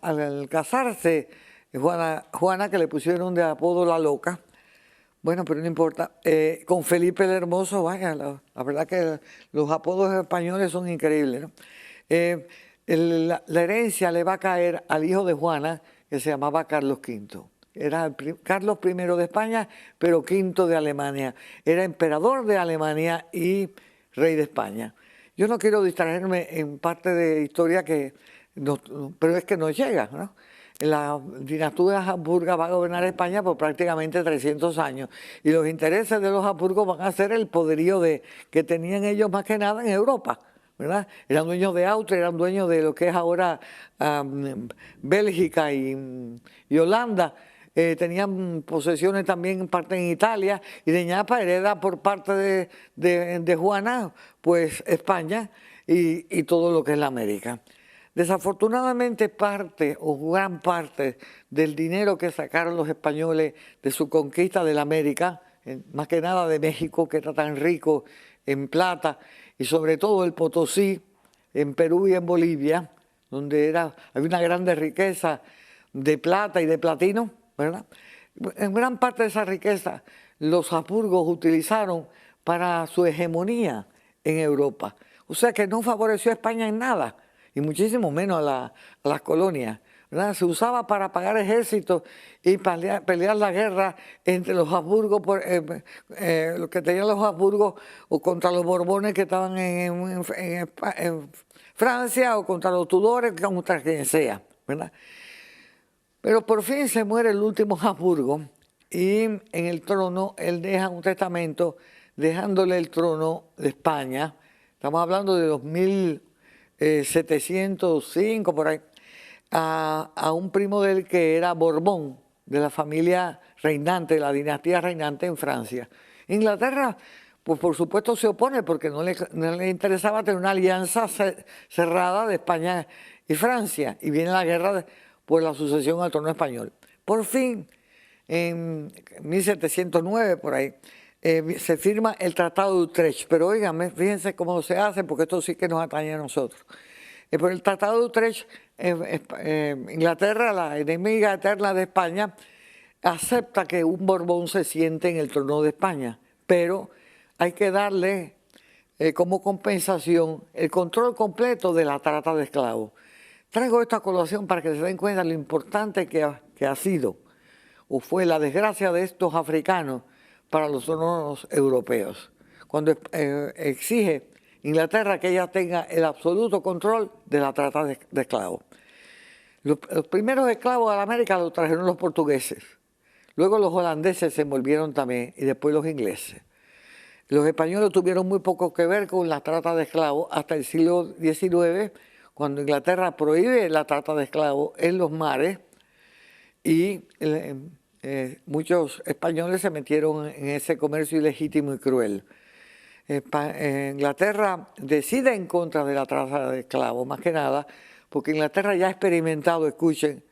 Al casarse Juana, que le pusieron de apodo la Loca, bueno, pero no importa, con Felipe el Hermoso, vaya, la verdad que los apodos españoles son increíbles, ¿no? La herencia le va a caer al hijo de Juana, que se llamaba Carlos V. Era Carlos I de España, pero V de Alemania. Era emperador de Alemania y rey de España. Yo no quiero distraerme en parte de historia pero es que nos llega, ¿no? La dinastía Habsburga va a gobernar España por prácticamente 300 años y los intereses de los Habsburgos van a ser el poderío que tenían ellos más que nada en Europa, ¿verdad? Eran dueños de Austria, eran dueños de lo que es ahora Bélgica y Holanda. Tenían posesiones también en parte en Italia, y de ñapa hereda por parte de Juana, pues España y todo lo que es la América. Desafortunadamente parte o gran parte del dinero que sacaron los españoles de su conquista de la América, más que nada de México, que era tan rico en plata, y sobre todo el Potosí, en Perú y en Bolivia, donde había una grande riqueza de plata y de platino, ¿verdad? En gran parte de esa riqueza los Habsburgos utilizaron para su hegemonía en Europa. O sea que no favoreció a España en nada, y muchísimo menos a las colonias, ¿verdad? Se usaba para pagar ejércitos y pelear la guerra entre los Habsburgos, lo que tenían los Habsburgos, o contra los Borbones que estaban en Francia, o contra los Tudores, contra quien sea, ¿verdad? Pero por fin se muere el último Habsburgo y en el trono él deja un testamento dejándole el trono de España. Estamos hablando de 2705 por ahí, a un primo de él que era Borbón, de la familia reinante, de la dinastía reinante en Francia. Inglaterra, pues por supuesto se opone porque no le interesaba tener una alianza cerrada de España y Francia, y viene la guerra por la sucesión al trono español. Por fin, en 1709 por ahí, se firma el Tratado de Utrecht, pero óigame, fíjense cómo se hace, porque esto sí que nos atañe a nosotros. Por el Tratado de Utrecht, Inglaterra, la enemiga eterna de España, acepta que un Borbón se siente en el trono de España, pero hay que darle como compensación el control completo de la trata de esclavos. Traigo esta colación para que se den cuenta lo importante que ha sido o fue la desgracia de estos africanos para los tronos europeos, cuando exige Inglaterra que ella tenga el absoluto control de la trata de esclavos. Los primeros esclavos a la América los trajeron los portugueses, luego los holandeses se envolvieron también y después los ingleses. Los españoles tuvieron muy poco que ver con la trata de esclavos hasta el siglo XIX, cuando Inglaterra prohíbe la trata de esclavos en los mares y muchos españoles se metieron en ese comercio ilegítimo y cruel. Inglaterra decide en contra de la trata de esclavos, más que nada, porque Inglaterra ya ha experimentado, escuchen,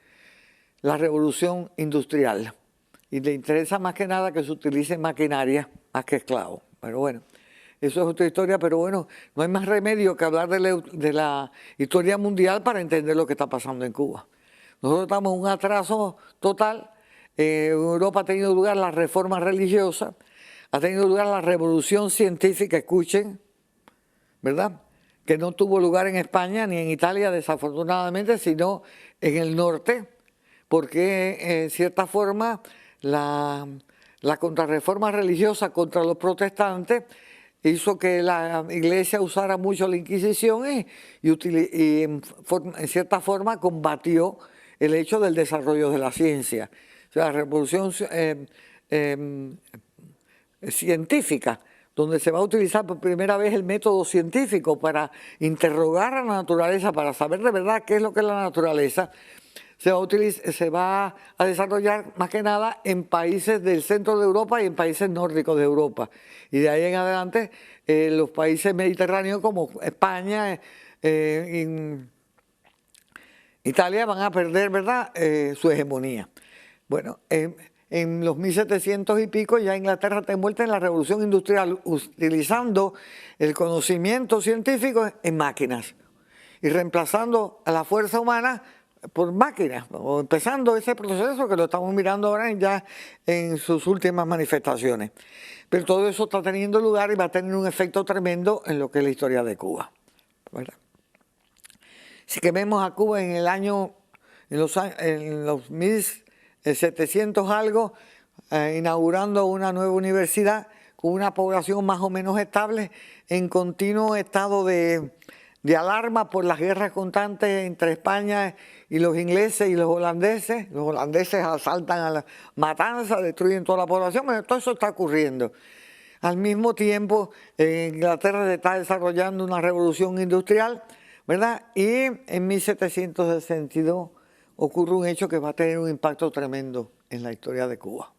la revolución industrial y le interesa más que nada que se utilice maquinaria más que esclavos. Pero bueno, eso es otra historia, pero bueno, no hay más remedio que hablar de la historia mundial para entender lo que está pasando en Cuba. Nosotros estamos en un atraso total. En Europa ha tenido lugar la reforma religiosa, ha tenido lugar la revolución científica, escuchen, ¿verdad? Que no tuvo lugar en España ni en Italia, desafortunadamente, sino en el norte, porque en cierta forma la contrarreforma religiosa contra los protestantes hizo que la iglesia usara mucho la Inquisición y en cierta forma combatió el hecho del desarrollo de la ciencia. O sea, la revolución científica, donde se va a utilizar por primera vez el método científico para interrogar a la naturaleza, para saber de verdad qué es lo que es la naturaleza, se va a desarrollar más que nada en países del centro de Europa y en países nórdicos de Europa. Y de ahí en adelante, los países mediterráneos como España, Italia van a perder, ¿verdad?, su hegemonía. Bueno, en los 1700 y pico ya Inglaterra está envuelta en la revolución industrial, utilizando el conocimiento científico en máquinas y reemplazando a la fuerza humana por máquinas, o empezando ese proceso que lo estamos mirando ahora ya en sus últimas manifestaciones. Pero todo eso está teniendo lugar y va a tener un efecto tremendo en lo que es la historia de Cuba, ¿verdad? Así que vemos a Cuba en los 1700 algo, inaugurando una nueva universidad con una población más o menos estable, en continuo estado de alarma por las guerras constantes entre España y los ingleses y los holandeses. Los holandeses asaltan a la matanza, destruyen toda la población, pero todo eso está ocurriendo. Al mismo tiempo, Inglaterra se está desarrollando una revolución industrial, ¿verdad? Y en 1762 ocurre un hecho que va a tener un impacto tremendo en la historia de Cuba.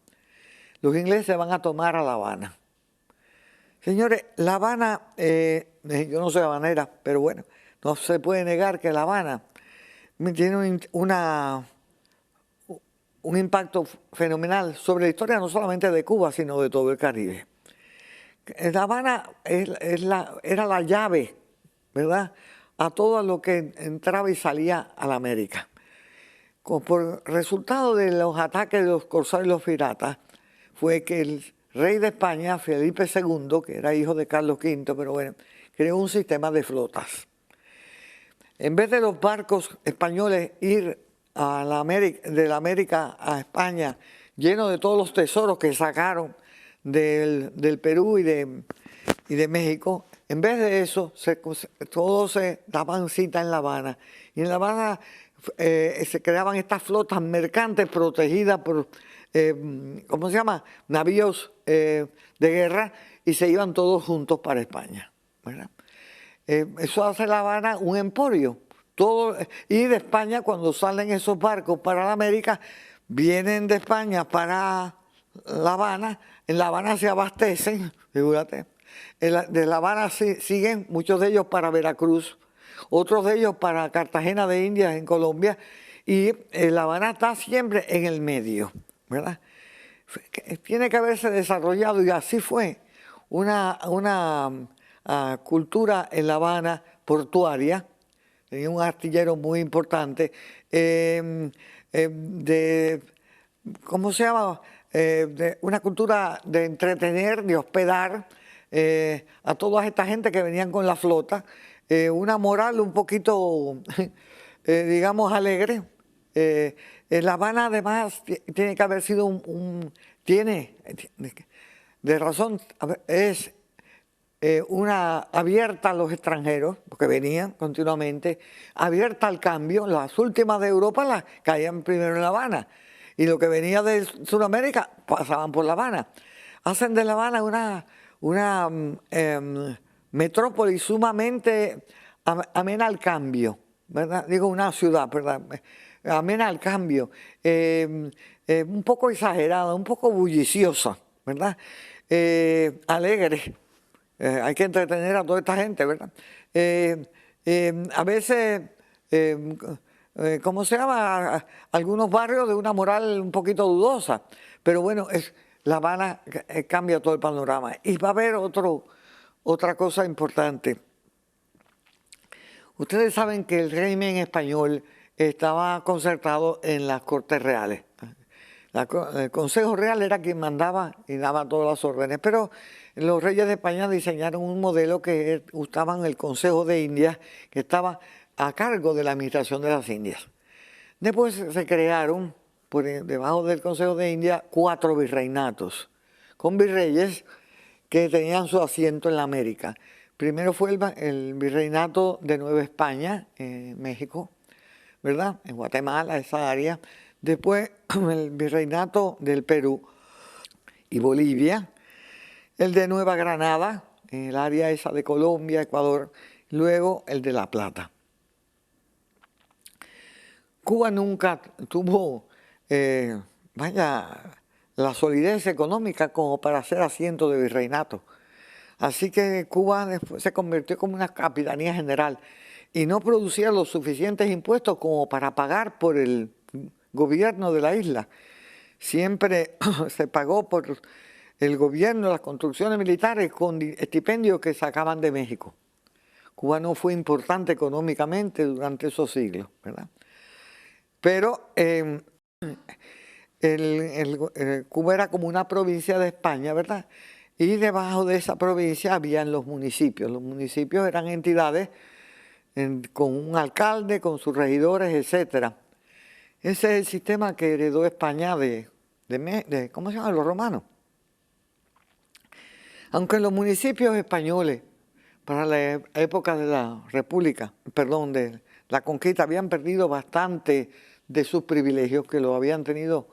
Los ingleses van a tomar a La Habana. Señores, La Habana, yo no soy habanera, pero bueno, no se puede negar que La Habana tiene un impacto fenomenal sobre la historia no solamente de Cuba, sino de todo el Caribe. La Habana era la llave, ¿verdad?, a todo lo que entraba y salía a la América. Por resultado de los ataques de los corsarios y los piratas, fue que el rey de España, Felipe II, que era hijo de Carlos V, pero bueno, creó un sistema de flotas. En vez de los barcos españoles ir de la América a España llenos de todos los tesoros que sacaron del Perú y de México, en vez de eso, todos se daban cita en La Habana. Y en La Habana se creaban estas flotas mercantes protegidas por, ¿cómo se llama?, navíos de guerra, y se iban todos juntos para España, ¿verdad? Eso hace La Habana un emporio. Y de España, cuando salen esos barcos para la América, vienen de España para La Habana. En La Habana se abastecen, fíjate. De La Habana siguen muchos de ellos para Veracruz, otros de ellos para Cartagena de Indias en Colombia, y La Habana está siempre en el medio, ¿verdad? Tiene que haberse desarrollado, y así fue, una cultura en La Habana portuaria, tenía un astillero muy importante, ¿cómo se llama? De una cultura de entretener, de hospedar a toda esta gente que venían con la flota, una moral un poquito, digamos, alegre. En La Habana además tiene que haber sido tiene, de razón, es una abierta a los extranjeros, porque venían continuamente, abierta al cambio. Las últimas de Europa las caían primero en La Habana, y lo que venía de Sudamérica pasaban por La Habana. Hacen de La Habana una metrópoli sumamente amena al cambio, ¿verdad? Digo, una ciudad, ¿verdad? Amena al cambio, un poco exagerada, un poco bulliciosa, ¿verdad? Alegre. Hay que entretener a toda esta gente, ¿verdad? A veces, ¿cómo se llama? Algunos barrios de una moral un poquito dudosa, pero bueno, La Habana cambia todo el panorama. Y va a haber otra cosa importante. Ustedes saben que el régimen español estaba concertado en las Cortes Reales. El Consejo Real era quien mandaba y daba todas las órdenes, pero los reyes de España diseñaron un modelo que usaban el Consejo de Indias, que estaba a cargo de la administración de las Indias. Después se crearon, debajo del Consejo de Indias, 4 virreinatos, con virreyes que tenían su asiento en la América. Primero fue el virreinato de Nueva España, México, ¿verdad? En Guatemala, esa área. Después el virreinato del Perú y Bolivia, el de Nueva Granada, en el área esa de Colombia, Ecuador, luego el de La Plata. Cuba nunca tuvo, la solidez económica como para ser asiento de virreinato. Así que Cuba después se convirtió como una capitanía general y no producía los suficientes impuestos como para pagar por el gobierno de la isla. Siempre se pagó por el gobierno, las construcciones militares con estipendios que sacaban de México. Cuba no fue importante económicamente durante esos siglos, ¿verdad? Pero Cuba era como una provincia de España, ¿verdad? Y debajo de esa provincia habían los municipios. Los municipios eran entidades con un alcalde, con sus regidores, etcétera. Ese es el sistema que heredó España de ¿cómo se llama? Los romanos. Aunque los municipios españoles, para la época de la República, perdón, de la conquista, habían perdido bastante de sus privilegios que lo habían tenido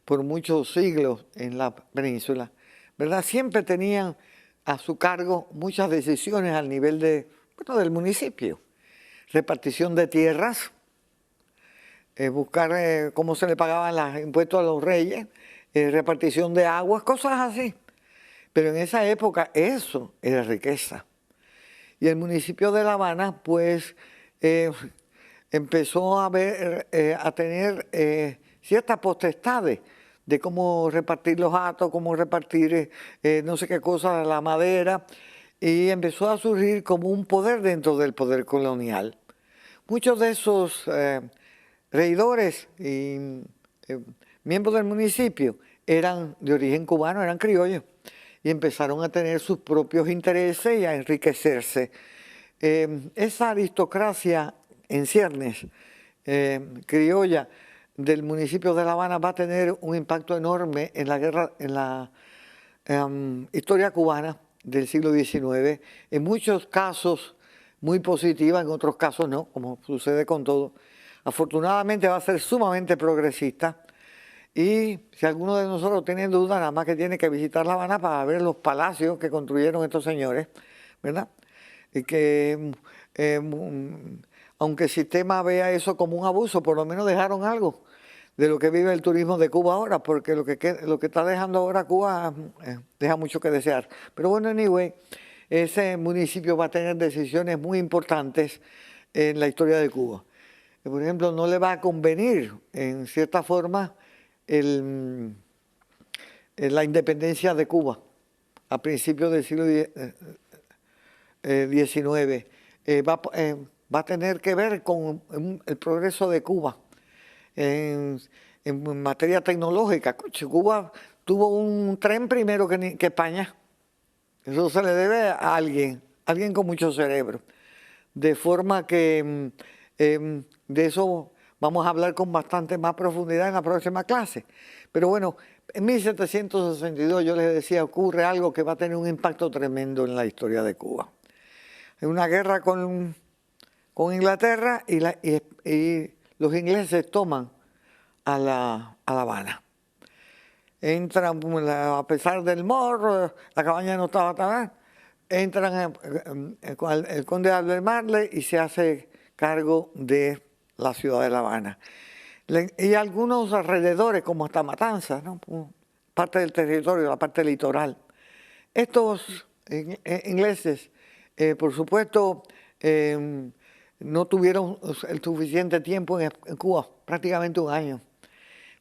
por muchos siglos en la península, ¿verdad? Siempre tenían a su cargo muchas decisiones al nivel del municipio. Repartición de tierras, buscar cómo se le pagaban los impuestos a los reyes, repartición de aguas, cosas así. Pero en esa época eso era riqueza. Y el municipio de La Habana, pues, empezó a tener ciertas potestades de cómo repartir los hatos, cómo repartir no sé qué cosa, la madera, y empezó a surgir como un poder dentro del poder colonial. Muchos de esos regidores y miembros del municipio eran de origen cubano, eran criollos, y empezaron a tener sus propios intereses y a enriquecerse. Esa aristocracia en ciernes, criolla, del municipio de La Habana va a tener un impacto enorme en la historia cubana del siglo XIX, en muchos casos muy positiva, en otros casos no, como sucede con todo. Afortunadamente va a ser sumamente progresista, y si alguno de nosotros tiene duda, nada más que tiene que visitar La Habana para ver los palacios que construyeron estos señores, ¿verdad? Y que aunque el sistema vea eso como un abuso, por lo menos dejaron algo de lo que vive el turismo de Cuba ahora, porque lo que está dejando ahora Cuba deja mucho que desear. Pero bueno, anyway, ese municipio va a tener decisiones muy importantes en la historia de Cuba. Por ejemplo, no le va a convenir, en cierta forma, la independencia de Cuba a principios del siglo XIX. va a tener que ver con el progreso de Cuba en materia tecnológica. Cuba tuvo un tren primero que España. Eso se le debe a alguien con mucho cerebro. De forma que de eso vamos a hablar con bastante más profundidad en la próxima clase. Pero bueno, en 1762 yo les decía, ocurre algo que va a tener un impacto tremendo en la historia de Cuba. Hay una guerra con Inglaterra y los ingleses toman a La Habana. Entran, a pesar del morro, la cabaña no estaba tan mal, entran con el conde Albert Marley y se hace cargo de la ciudad de La Habana. Y algunos alrededores, como hasta Matanzas, ¿no? Parte del territorio, la parte litoral. Estos ingleses, por supuesto, no tuvieron el suficiente tiempo en Cuba, prácticamente un año.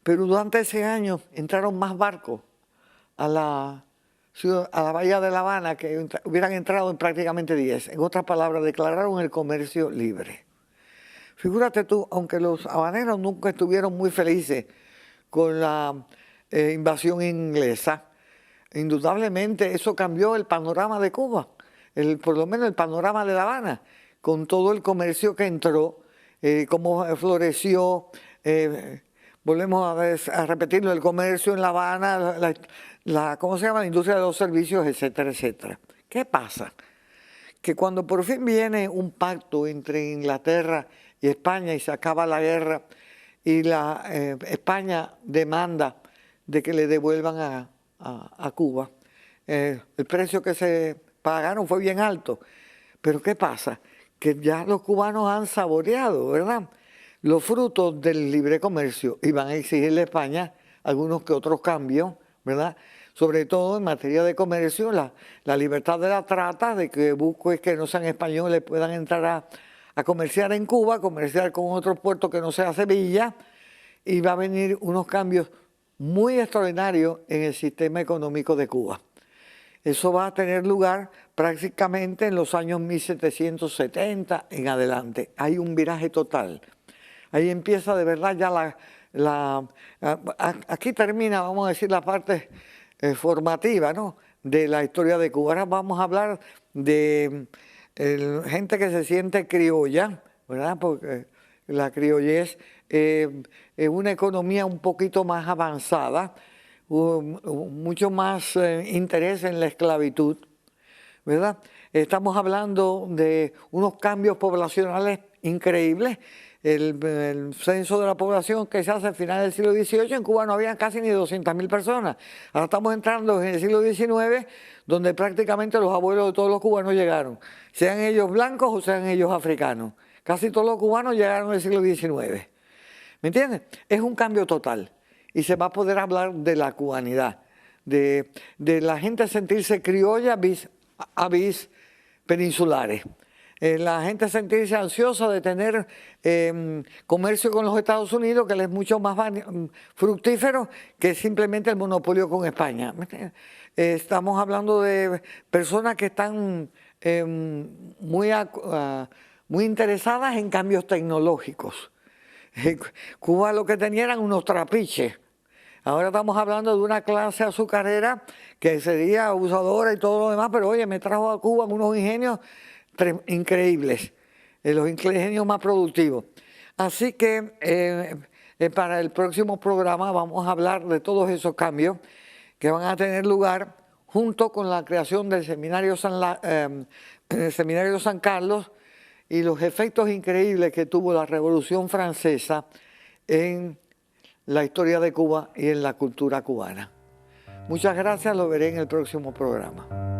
Pero durante ese año entraron más barcos a la bahía de La Habana que hubieran entrado en prácticamente 10. En otras palabras, declararon el comercio libre. Figúrate tú, aunque los habaneros nunca estuvieron muy felices con la invasión inglesa, indudablemente eso cambió el panorama de Cuba, por lo menos el panorama de La Habana, con todo el comercio que entró, cómo floreció. Volvemos a repetirlo, el comercio en La Habana, ¿cómo se llama? La industria de los servicios, etcétera, etcétera. ¿Qué pasa? Que cuando por fin viene un pacto entre Inglaterra y España y se acaba la guerra y España demanda de que le devuelvan a Cuba, el precio que se pagaron fue bien alto. Pero ¿qué pasa? Que ya los cubanos han saboreado, ¿verdad?, los frutos del libre comercio y van a exigirle a España algunos que otros cambios, ¿verdad? Sobre todo en materia de comercio, la libertad de la trata, de que buques que no sean españoles puedan entrar a comerciar en Cuba, comerciar con otros puertos que no sea Sevilla, y va a venir unos cambios muy extraordinarios en el sistema económico de Cuba. Eso va a tener lugar prácticamente en los años 1770 en adelante. Hay un viraje total. Ahí empieza de verdad ya aquí termina, vamos a decir, la parte formativa, ¿no?, de la historia de Cuba. Ahora vamos a hablar de gente que se siente criolla, ¿verdad?, porque la criollez es una economía un poquito más avanzada, mucho más interés en la esclavitud, ¿verdad? Estamos hablando de unos cambios poblacionales increíbles. El censo de la población que se hace al final del siglo XVIII, en Cuba no habían casi ni 200.000 personas. Ahora estamos entrando en el siglo XIX, donde prácticamente los abuelos de todos los cubanos llegaron, sean ellos blancos o sean ellos africanos. Casi todos los cubanos llegaron en el siglo XIX. ¿Me entiendes? Es un cambio total. Y se va a poder hablar de la cubanidad, de la gente sentirse criolla a vis peninsulares. La gente sentirse ansiosa de tener comercio con los Estados Unidos, que les es mucho más fructífero que simplemente el monopolio con España. Estamos hablando de personas que están muy interesadas en cambios tecnológicos. Cuba lo que tenía eran unos trapiches. Ahora estamos hablando de una clase azucarera que sería abusadora y todo lo demás, pero oye, me trajo a Cuba unos ingenios increíbles, los ingenios más productivos. Así que para el próximo programa vamos a hablar de todos esos cambios que van a tener lugar junto con la creación del Seminario San Carlos y los efectos increíbles que tuvo la Revolución Francesa en la historia de Cuba y en la cultura cubana. Muchas gracias, lo veré en el próximo programa.